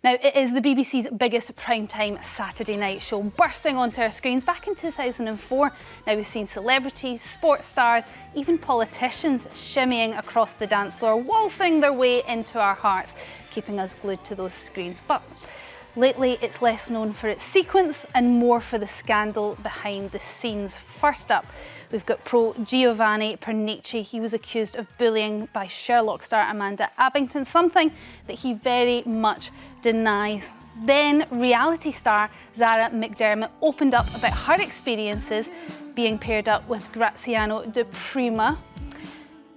Now, it is the BBC's biggest primetime Saturday night show, bursting onto our screens back in 2004. Now, we've seen celebrities, sports stars, even politicians shimmying across the dance floor, waltzing their way into our hearts, keeping us glued to those screens. But lately, it's less known for its sequence and more for the scandal behind the scenes. First up, we've got Pro Giovanni. He was accused of bullying by Sherlock star Amanda Abbington, something that he very much denies. Then reality star Zara McDermott opened up about her experiences being paired up with Grazziano Di Prima.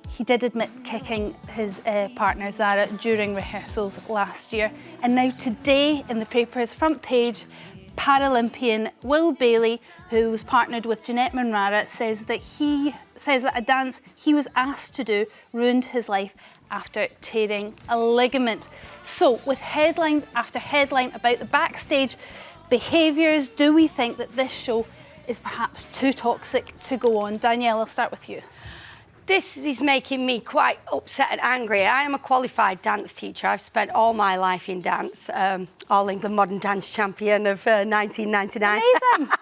He did admit kicking his partner Zara during rehearsals last year. And now today in the paper's front page, Paralympian Will Bailey, who was partnered with Janette Manrara, says that a dance he was asked to do ruined his life after tearing a ligament. So with headlines after headline about the backstage behaviours, do we think that this show is perhaps too toxic to go on? Danielle, I'll start with you. This is making me quite upset and angry. I am a qualified dance teacher. I've spent all my life in dance, All England Modern Dance Champion of 1999. Amazing.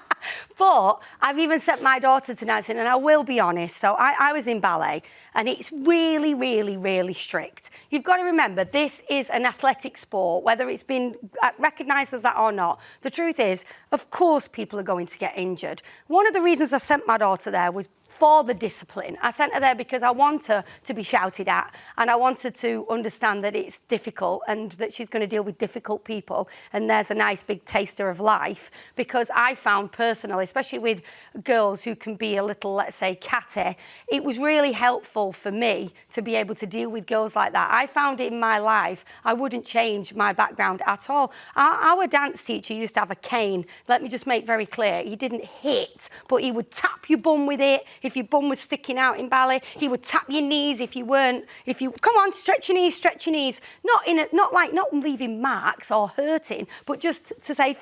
But I've even sent my daughter to dancing, and I will be honest, so I was in ballet, and it's really, really, really strict. You've got to remember, this is an athletic sport, whether it's been recognised as that or not. The truth is, of course, people are going to get injured. One of the reasons I sent my daughter there was for the discipline. I sent her there because I want her to be shouted at, and I want her to understand that it's difficult and that she's going to deal with difficult people, and there's a nice big taster of life, because I found personally, especially with girls who can be a little, let's say, catty, it was really helpful for me to be able to deal with girls like that. I found it in my life, I wouldn't change my background at all. Our dance teacher used to have a cane. Let me just make very clear, he didn't hit, but he would tap your bum with it. If your bum was sticking out in ballet, he would tap your knees come on, stretch your knees. Not leaving marks or hurting, but just to say,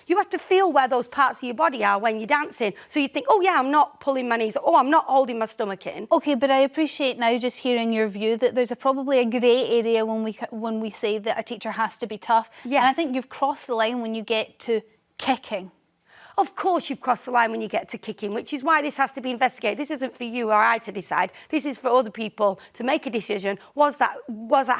you have to feel where those parts of your body are when you're dancing. So you think, oh yeah, I'm not pulling my knees, oh, I'm not holding my stomach in. Okay, but I appreciate now just hearing your view that there's probably a grey area when we say that a teacher has to be tough. Yes. And I think you've crossed the line when you get to kicking. Of course you've crossed the line when you get to kicking, which is why this has to be investigated. This isn't for you or I to decide. This is for other people to make a decision. Was that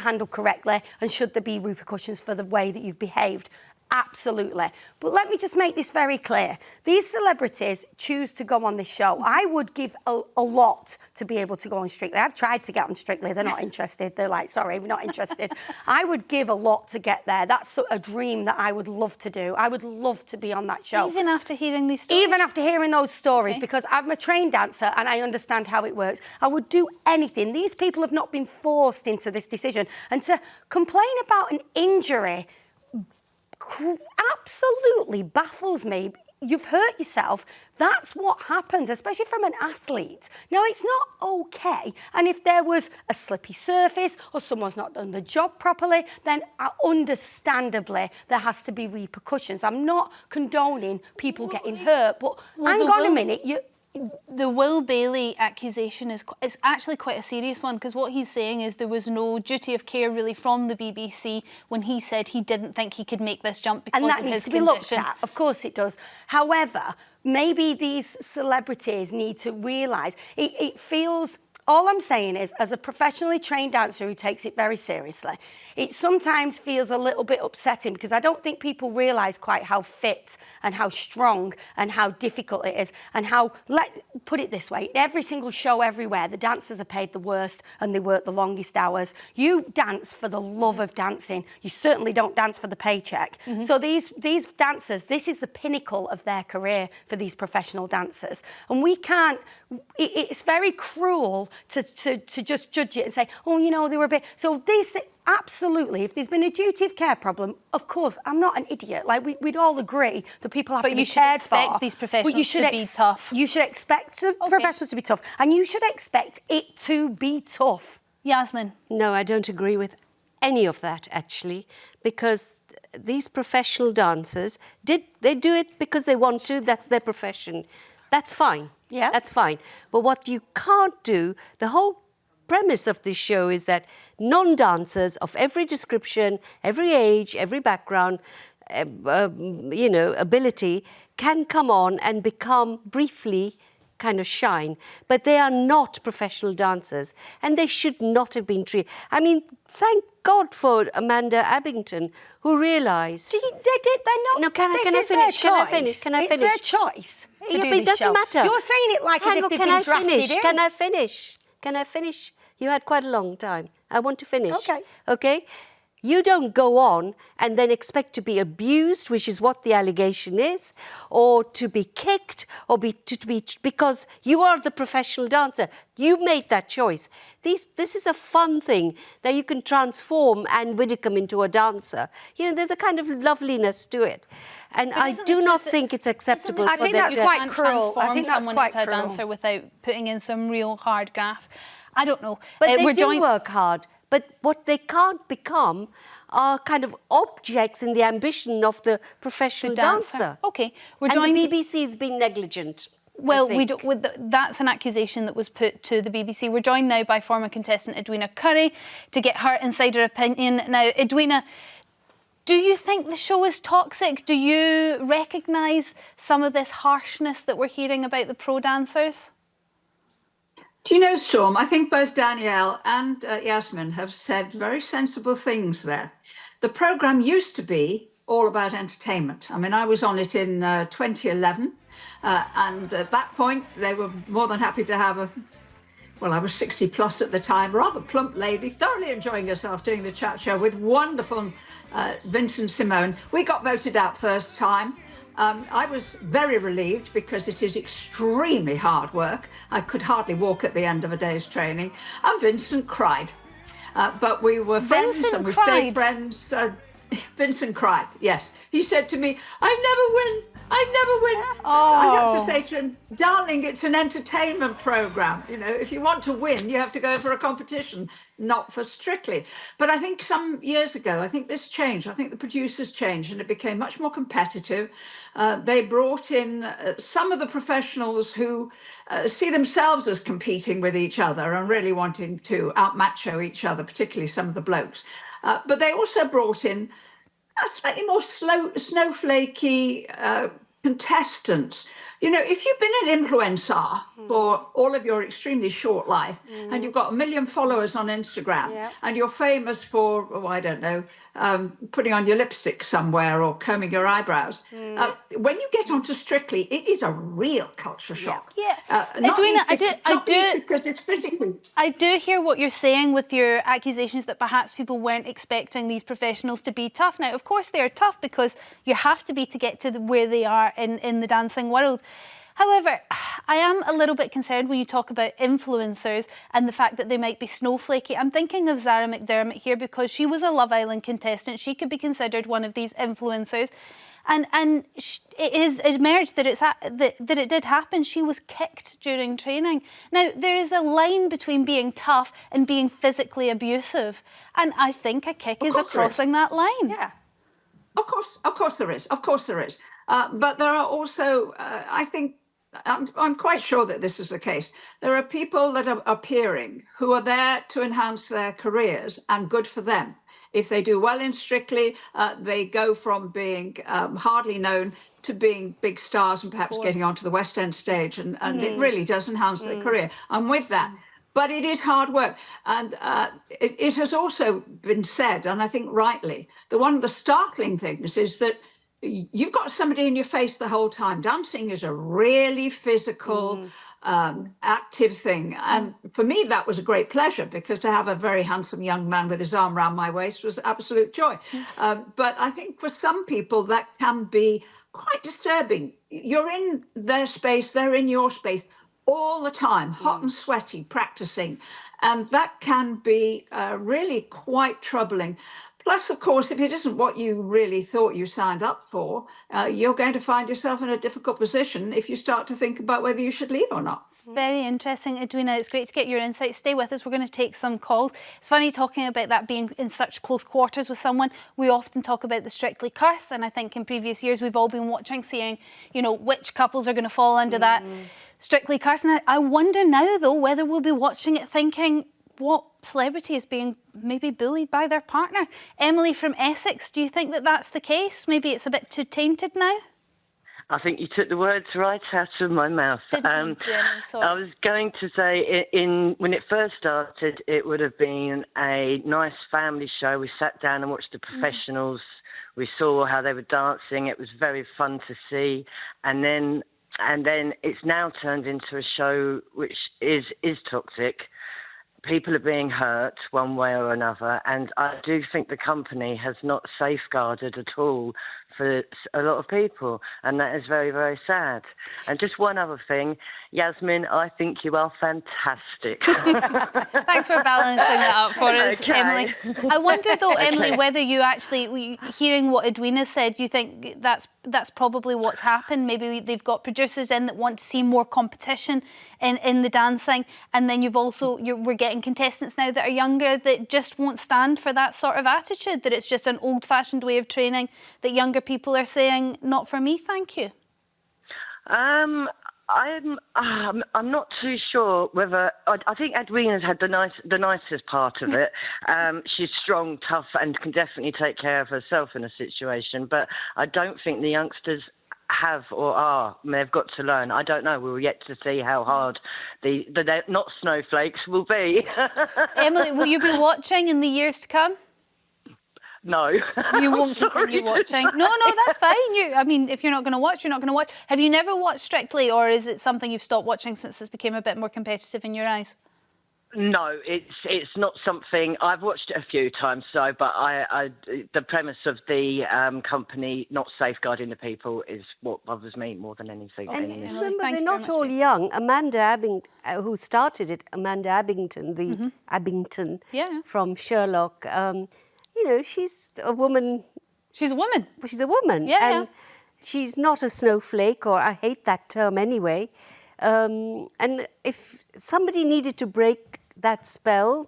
handled correctly, and should there be repercussions for the way that you've behaved? Absolutely. But let me just make this very clear. These celebrities choose to go on this show. I would give a lot to be able to go on Strictly. I've tried to get on Strictly. They're not interested. They're like, sorry, we're not interested. I would give a lot to get there. That's a dream that I would love to do. I would love to be on that show. Even after hearing these stories? Even after hearing those stories, okay. Because I'm a trained dancer and I understand how it works. I would do anything. These people have not been forced into this decision. And to complain about an injury absolutely baffles me. You've hurt yourself. That's what happens, especially from an athlete. Now, it's not okay. And if there was a slippy surface or someone's not done the job properly, then understandably there has to be repercussions. I'm not condoning people getting hurt, but hang on a minute. The Will Bailey accusation it's actually quite a serious one, because what he's saying is there was no duty of care really from the BBC when he said he didn't think he could make this jump because of his condition. And that needs to be looked at, of course it does. However, maybe these celebrities need to realise it feels... All I'm saying is, as a professionally trained dancer who takes it very seriously, it sometimes feels a little bit upsetting, because I don't think people realise quite how fit and how strong and how difficult it is, and how, let's put it this way, every single show everywhere, the dancers are paid the worst and they work the longest hours. You dance for the love of dancing. You certainly don't dance for the paycheck. Mm-hmm. So these dancers, this is the pinnacle of their career for these professional dancers. And we can't... It's very cruel to just judge it and say, oh, you know, they were a bit... So these... Absolutely. If there's been a duty of care problem, of course, I'm not an idiot. Like, we'd all agree that people have to be cared for. But you should expect these professionals to be tough. You should expect professionals to be tough. And you should expect it to be tough. Yasmin? No, I don't agree with any of that, actually, because these professional dancers, they do it because they want to. That's their profession. That's fine. Yeah. That's fine. But what you can't do, the whole premise of this show is that non-dancers of every description, every age, every background, ability can come on and become briefly kind of shine, but they are not professional dancers and they should not have been treated. I mean, thank God for Amanda Abbington, who realised... They're not... No, can I finish? Can I finish? It's their choice to do but it this doesn't show. matter. You're saying it like as if they've been drafted in. Can I finish? Can I finish? You had quite a long time. I want to finish. Okay. Okay? You don't go on and then expect to be abused, which is what the allegation is, or to be kicked, or because you are the professional dancer. You made that choice. This is a fun thing that you can transform Anne Widdecombe into a dancer. There's a kind of loveliness to it. And I do not think it's acceptable. I think that's quite cruel. I think that's quite a cruel. dancer without putting in some real hard graft. I don't know. But they do work hard. But what they can't become are kind of objects in the ambition of the professional dancer. Okay, and the BBC is being negligent. Well, that's an accusation that was put to the BBC. We're joined now by former contestant Edwina Currie to get her insider opinion. Now, Edwina, do you think the show is toxic? Do you recognise some of this harshness that we're hearing about the pro dancers? Do you know, Storm, I think both Danielle and Yasmin have said very sensible things there. The programme used to be all about entertainment. I mean, I was on it in 2011, and at that point, they were more than happy to have I was 60 plus at the time, rather plump lady, thoroughly enjoying herself doing the chat show with wonderful Vincent Simone. We got voted out first time. I was very relieved because it is extremely hard work. I could hardly walk at the end of a day's training. And Vincent cried. But we were friends and we stayed friends. Vincent cried, yes. He said to me, I never win. Oh. I had to say to him, darling, it's an entertainment programme. If you want to win, you have to go for a competition, not for Strictly. But I think some years ago, I think this changed. I think the producers changed and it became much more competitive. They brought in some of the professionals who see themselves as competing with each other and really wanting to outmacho each other, particularly some of the blokes. But they also brought in a slightly more snowflakey contestants. If you've been an influencer for all of your extremely short life and you've got 1 million followers on Instagram and you're famous for, putting on your lipstick somewhere or combing your eyebrows, when you get onto Strictly, it is a real culture shock. Edwina, because it's physically. I do hear what you're saying with your accusations that perhaps people weren't expecting these professionals to be tough. Now, of course, they're tough because you have to be to get to where they are in the dancing world. However, I am a little bit concerned when you talk about influencers and the fact that they might be snowflakey. I'm thinking of Zara McDermott here because she was a Love Island contestant. She could be considered one of these influencers. And it is emerged that that it did happen. She was kicked during training. Now, there is a line between being tough and being physically abusive. And I think a kick is crossing that line. Yeah, of course there is. Of course there is. But there are also, I think, I'm quite sure that this is the case. There are people that are appearing who are there to enhance their careers, and good for them. If they do well in Strictly, they go from being hardly known to being big stars and perhaps getting onto the West End stage. And it really does enhance their career. I'm with that. But it is hard work. And it has also been said, and I think rightly, that one of the startling things is that you've got somebody in your face the whole time. Dancing is a really physical, active thing. And for me, that was a great pleasure because to have a very handsome young man with his arm around my waist was absolute joy. But I think for some people, that can be quite disturbing. You're in their space, they're in your space all the time, hot and sweaty, practicing. And that can be really quite troubling. Plus, of course, if it isn't what you really thought you signed up for, you're going to find yourself in a difficult position if you start to think about whether you should leave or not. Very interesting, Edwina. It's great to get your insights. Stay with us. We're going to take some calls. It's funny talking about that being in such close quarters with someone. We often talk about the Strictly curse, and I think in previous years we've all been watching, seeing, which couples are going to fall under that Strictly curse. And I wonder now, though, whether we'll be watching it thinking, what celebrity is being maybe bullied by their partner. Emily from Essex, do you think that that's the case? Maybe it's a bit too tainted now? I think you took the words right out of my mouth. Didn't mean to, Emily, sorry. I was going to say, when it first started, it would have been a nice family show. We sat down and watched the professionals. We saw how they were dancing. It was very fun to see. And then it's now turned into a show which is toxic. People are being hurt one way or another, and I do think the company has not safeguarded at all for a lot of people, and that is very, very sad. And just one other thing, Yasmin, I think you are fantastic. Thanks for balancing that up for us, Okay. Emily. I wonder though, Emily, whether you actually, hearing what Edwina said, you think that's probably what's happened. Maybe they've got producers in that want to see more competition in the dancing, and then we're getting contestants now that are younger that just won't stand for that sort of attitude, that it's just an old-fashioned way of training, that younger people are saying, not for me, thank you. I'm not too sure whether I think Edwina's had the nicest part of it. She's strong, tough, and can definitely take care of herself in a situation. But I don't think the youngsters have or are. They've got to learn. I don't know. We're yet to see how hard the not snowflakes will be. Emily, will you be watching in the years to come? No. You won't continue watching? No, that's fine. If you're not going to watch, you're not going to watch. Have you never watched Strictly, or is it something you've stopped watching since this became a bit more competitive in your eyes? No, it's not something I've watched it a few times. But the premise of the company not safeguarding the people is what bothers me more than anything. And Emily, remember, thank they're you not very all much. young. Amanda Abbington, who started it, Amanda Abbington, the Abbington from Sherlock. She's a woman. She's a woman. She's a woman. Yeah. She's not a snowflake, or I hate that term anyway. And if somebody needed to break that spell,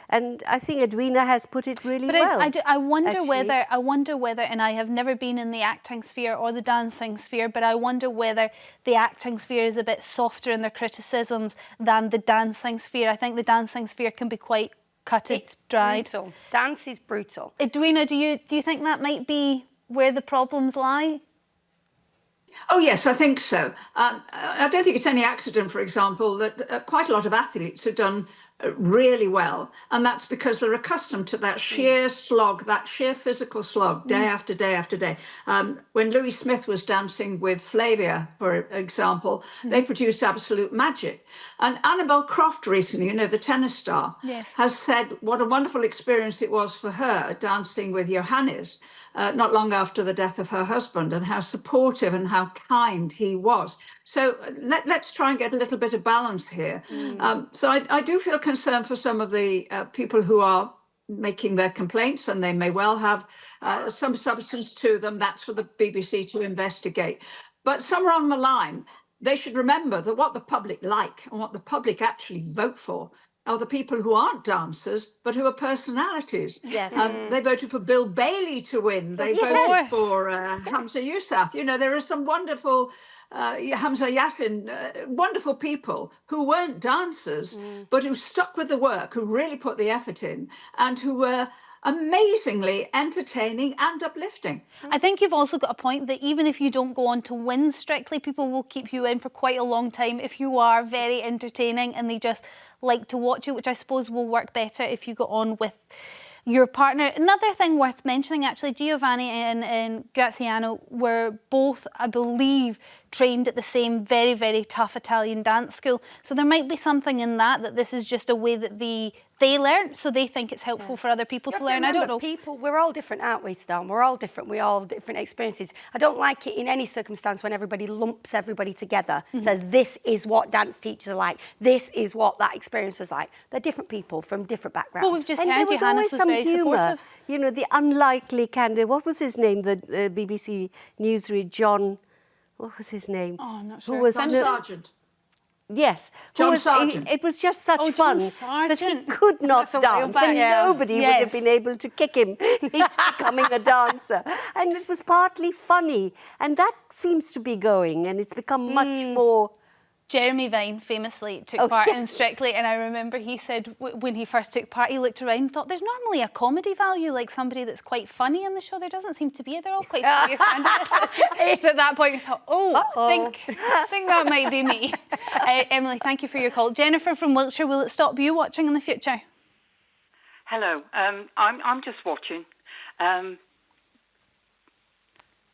and I think Edwina has put it really well. I wonder whether, and I have never been in the acting sphere or the dancing sphere, but I wonder whether the acting sphere is a bit softer in their criticisms than the dancing sphere. I think the dancing sphere can be quite It's dried. brutal. Dance is brutal. Edwina, do you think that might be where the problems lie? Oh, yes, I think so. I don't think it's any accident, for example, that quite a lot of athletes have done really well. And that's because they're accustomed to that sheer slog, that sheer physical slog, day after day after day. When Louis Smith was dancing with Flavia, for example, they produced absolute magic. And Annabel Croft recently, the tennis star, has said what a wonderful experience it was for her dancing with Johannes not long after the death of her husband, and how supportive and how kind he was. So let's try and get a little bit of balance here. So I do feel concerned for some of the people who are making their complaints, and they may well have some substance to them. That's for the BBC to investigate. But somewhere on the line, they should remember that what the public like and what the public actually vote for are the people who aren't dancers, but who are personalities. Yes. They voted for Bill Bailey to win. They voted for Hamza Yousaf. There are some wonderful Hamza Yassin, wonderful people who weren't dancers, but who stuck with the work, who really put the effort in, and who were amazingly entertaining and uplifting. I think you've also got a point that even if you don't go on to win Strictly, people will keep you in for quite a long time if you are very entertaining and they just like to watch you, which I suppose will work better if you go on with your partner. Another thing worth mentioning, actually, Giovanni and Grazziano were both, I believe, trained at the same very, very tough Italian dance school. So there might be something in that this is just a way that they learn, so they think it's helpful for other people to learn. I don't know. People, we're all different, aren't we, Storm? We're all different. We all have different experiences. I don't like it in any circumstance when everybody lumps everybody together. Says this is what dance teachers are like. This is what that experience was like. They're different people from different backgrounds. Well, we've just And heard there was Johannes always was some very humour. supportive. The unlikely candidate. What was his name? The BBC newsreader, John. What was his name? Oh, I'm not sure. Who was John Sargent. Yes. John Sargent. It was just such John fun that he Sargent. could not That's a while dance, back, and yeah. nobody would have been able to kick him into becoming a dancer. And it was partly funny, and that seems to be going, and it's become much more Jeremy Vine famously took part in Strictly, and I remember he said when he first took part, he looked around and thought, there's normally a comedy value, like somebody that's quite funny on the show. There doesn't seem to be. They're all quite serious candidates. So at that point, I thought, I think that might be me. Emily, thank you for your call. Jennifer from Wiltshire, will it stop you watching in the future? Hello, I'm just watching.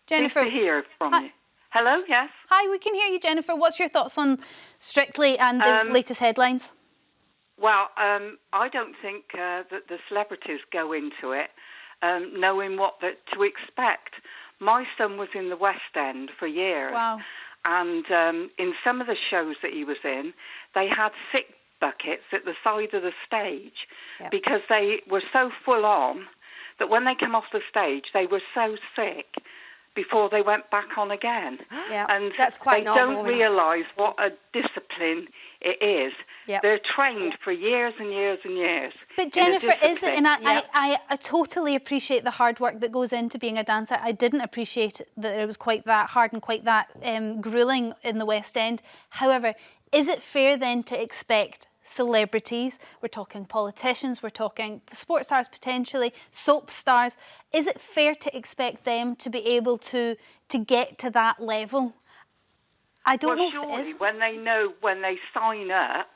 Jennifer, nice to hear from you. Hello, yes. Hi, we can hear you, Jennifer. What's your thoughts on Strictly and the latest headlines? Well, I don't think that the celebrities go into it knowing what to expect. My son was in the West End for years. Wow. And in some of the shows that he was in, they had sick buckets at the side of the stage because they were so full on that when they came off the stage, they were so sick before they went back on again. And that's quite normal. They don't realise what a discipline it is. They're trained for years and years and years. But Jennifer, is it? And I totally appreciate the hard work that goes into being a dancer. I didn't appreciate that it was quite that hard and quite that gruelling in the West End. However, is it fair then to expect celebrities, we're talking politicians, we're talking sports stars potentially, soap stars, is it fair to expect them to be able to get to that level? I don't know if it is. When they know, when they sign up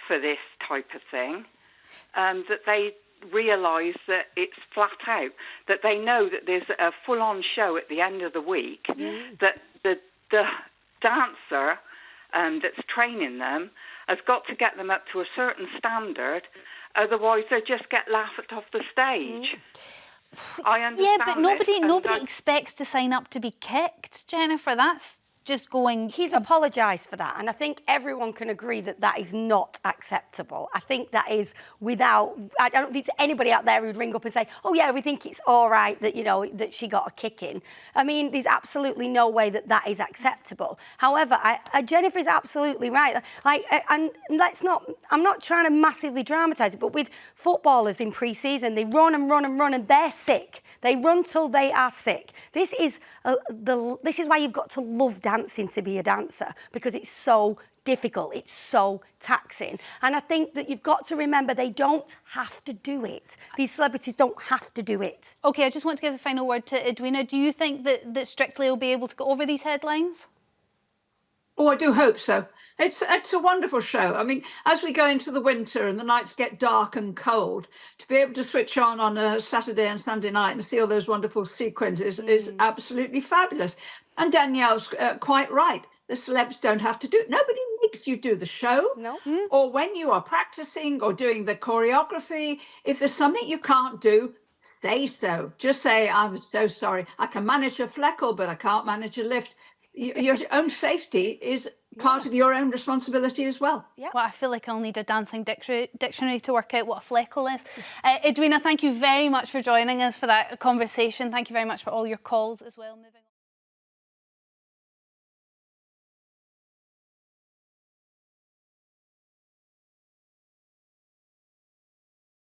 for this type of thing, that they realise that it's flat out, that they know that there's a full-on show at the end of the week, that the dancer that's training them has got to get them up to a certain standard, otherwise they just get laughed off the stage. I understand. Yeah, but nobody expects to sign up to be kicked, Jennifer. That's just going... He's apologised for that, and I think everyone can agree that that is not acceptable. I think that is without... I don't think there's anybody out there who'd ring up and say, oh yeah, we think it's all right that, you know, that she got a kicking. I mean, there's absolutely no way that that is acceptable. However, Jennifer's absolutely right. Like, and let's not... I'm not trying to massively dramatise it, but with footballers in pre-season, they run and run and run and they're sick. They run till they are sick. This is why you've got to love dancing to be a dancer, because it's so difficult, it's so taxing. And I think that you've got to remember they don't have to do it. These celebrities don't have to do it. OK, I just want to give the final word to Edwina. Do you think that Strictly will be able to go over these headlines? Oh, I do hope so. It's a wonderful show. I mean, as we go into the winter and the nights get dark and cold, to be able to switch on a Saturday and Sunday night and see all those wonderful sequences is absolutely fabulous. And Danielle's quite right. The celebs don't have to do it. Nobody makes you do the show. No. Or when you are practicing or doing the choreography, if there's something you can't do, say so. Just say, I'm so sorry. I can manage a fleckle, but I can't manage a lift. Your own safety is part of your own responsibility as well. Well, I feel like I'll need a dancing dictionary to work out what a fleckle is. Edwina, thank you very much for joining us for that conversation. Thank you very much for all your calls as well. Moving on.